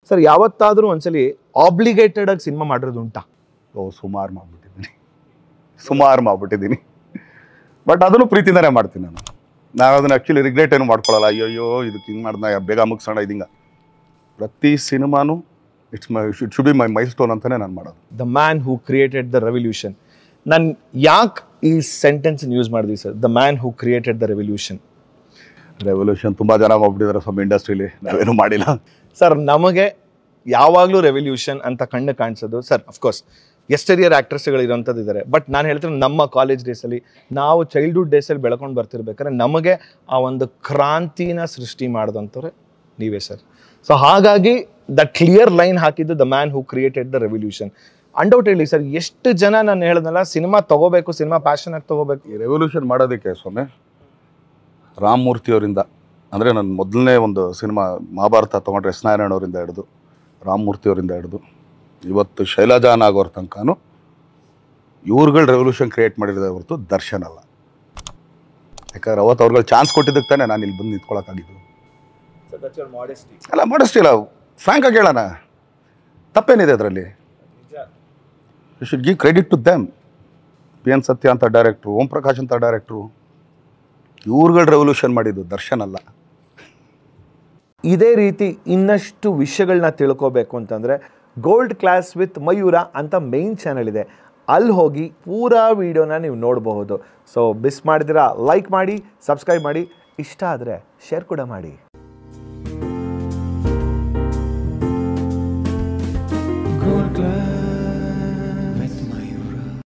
Sir ಯಾವತ್ತಾದರೂ ಒಂದ್ಸಲಿ obligated ಆಗಿ ಸಿನಿಮಾ ಮಾಡಿರೋದು ಉಂಟಾ? ಸುಮಾರು ಮಾಡ್ಬಿಟ್ಟಿದ್ದೀನಿ ಬಟ್ ಅದನ್ನು ಪ್ರೀತಿಯಿಂದನೇ ಮಾಡ್ತೀನಿ ನಾನು ಅದನ್ನು ಆ್ಯಕ್ಚುಲಿ ರಿಗ್ರೆಟ್ ಏನು ಮಾಡ್ಕೊಳ್ಳಲ್ಲ. ಅಯ್ಯೋ ಇದಕ್ಕೆ ಹಿಂಗೆ ಮಾಡ್ದ ಬೇಗ ಮುಗಿಸೋಣ ಇದೀಗ. ಪ್ರತಿ ಸಿನಿಮಾನು it should be my milestone ಅಂತಲೇ ನಾನು ಮಾಡೋದು. The man who created the revolution. ನಾನು ಯಾಕೆ ಈ ಸೆಂಟೆನ್ಸ್ ಯೂಸ್ ಮಾಡಿದ್ವಿ ಸರ್? The man who created the revolution. ತುಂಬ ಜನ ಮಾಡ್ಬಿಟ್ಟಿದ್ದಾರೆ ಸ್ವಲ್ಪ ಇಂಡಸ್ಟ್ರಿಲಿ, ನಾವೇನು ಮಾಡಿಲ್ಲ ಸರ್. ನಮಗೆ ಯಾವಾಗಲೂ ರೆವಲ್ಯೂಷನ್ ಅಂತ ಕಣ್ಣು ಕಾಣಿಸೋದು ಸರ್. ಅಫ್ಕೋರ್ಸ್ ಎಸ್ಟರಿಯರ್ ಆ್ಯಕ್ಟ್ರೆಸ್ಗಳು ಇರೋಂಥದ್ದು ಇದ್ದಾರೆ, ಬಟ್ ನಾನು ಹೇಳ್ತೀನಿ ನಮ್ಮ ಕಾಲೇಜ್ ಡೇಸಲ್ಲಿ ನಾವು ಚೈಲ್ಡ್ಹುಡ್ ಡೇಸಲ್ಲಿ ಬೆಳ್ಕೊಂಡು ಬರ್ತಿರ್ಬೇಕಾದ್ರೆ ನಮಗೆ ಆ ಒಂದು ಕ್ರಾಂತಿನ ಸೃಷ್ಟಿ ಮಾಡಿದಂಥವ್ರೆ ನೀವೇ ಸರ್. ಸೊ ಹಾಗಾಗಿ ದ ಕ್ಲಿಯರ್ ಲೈನ್ ಹಾಕಿದ್ದು the man who created the revolution. Undoubtedly sir, ಎಷ್ಟು ಜನ ನಾನು ಹೇಳಿದ್ನಲ್ಲ ಸಿನಿಮಾ ತೊಗೋಬೇಕು, ಸಿನಿಮಾ ಪ್ಯಾಷನಾಗಿ ತೊಗೋಬೇಕು. ಈ ರೆವಲ್ಯೂಷನ್ ಮಾಡೋದಕ್ಕೆ ಸ್ವಾಮಿ ರಾಮಮೂರ್ತಿಯವರಿಂದ, ಅಂದರೆ ನನ್ನ ಮೊದಲನೇ ಒಂದು ಸಿನಿಮಾ ಮಹಾಭಾರತ ತೊಗೊಂಡ್ರೆ ಎಸ್ ನಾರಾಯಣ ಅವರಿಂದ ಹಿಡಿದು ರಾಮಮೂರ್ತಿಯವರಿಂದ ಹಿಡಿದು ಇವತ್ತು ಶೈಲಜಾ ನಾಗೋರ ತನಕನೂ ಇವ್ರುಗಳು ರೆವಲ್ಯೂಷನ್ ಕ್ರಿಯೇಟ್ ಮಾಡಿರೋದೇ ಹೊರತು ದರ್ಶನ್ ಅಲ್ಲ. ಯಾಕಂದ್ರೆ ಅವತ್ತು ಅವ್ರುಗಳು ಚಾನ್ಸ್ ಕೊಟ್ಟಿದ್ದಕ್ಕೆ ತಾನೇ ನಾನು ಇಲ್ಲಿ ಬಂದು ನಿಂತ್ಕೊಳ್ಳೋಕ್ಕಾಗಿದ್ದು. ಅಲ್ಲ, ಮಾಡಸ್ಟಿ ಇಲ್ಲ, ಫ್ರ್ಯಾಂಕಾಗಿ ಹೇಳೋಣ, ತಪ್ಪೇನಿದೆ ಅದರಲ್ಲಿ. You should give credit to them. P N Satya ಅಂತ ಡೈರೆಕ್ಟ್ರು, ಓಂ ಪ್ರಕಾಶ್ ಅಂತ ಡೈರೆಕ್ಟ್ರು, ಇವ್ರುಗಳು ರೆವಲ್ಯೂಷನ್ ಮಾಡಿದ್ದು, ದರ್ಶನ್ ಅಲ್ಲ. ಇದೇ ರೀತಿ ಇನ್ನಷ್ಟು ವಿಷಯಗಳನ್ನ ತಿಳ್ಕೋಬೇಕು ಅಂತಂದರೆ ಗೋಲ್ಡ್ ಕ್ಲಾಸ್ ವಿತ್ ಮಯೂರ ಅಂತ ಮೇನ್ ಚಾನಲ್ ಇದೆ, ಅಲ್ಲಿ ಹೋಗಿ ಪೂರಾ ವಿಡಿಯೋನ ನೀವು ನೋಡಬಹುದು. ಸೊ ಮಿಸ್ ಮಾಡಿದಿರಾ ಲೈಕ್ ಮಾಡಿ, ಸಬ್ಸ್ಕ್ರೈಬ್ ಮಾಡಿ, ಇಷ್ಟ ಆದರೆ ಶೇರ್ ಕೂಡ ಮಾಡಿ.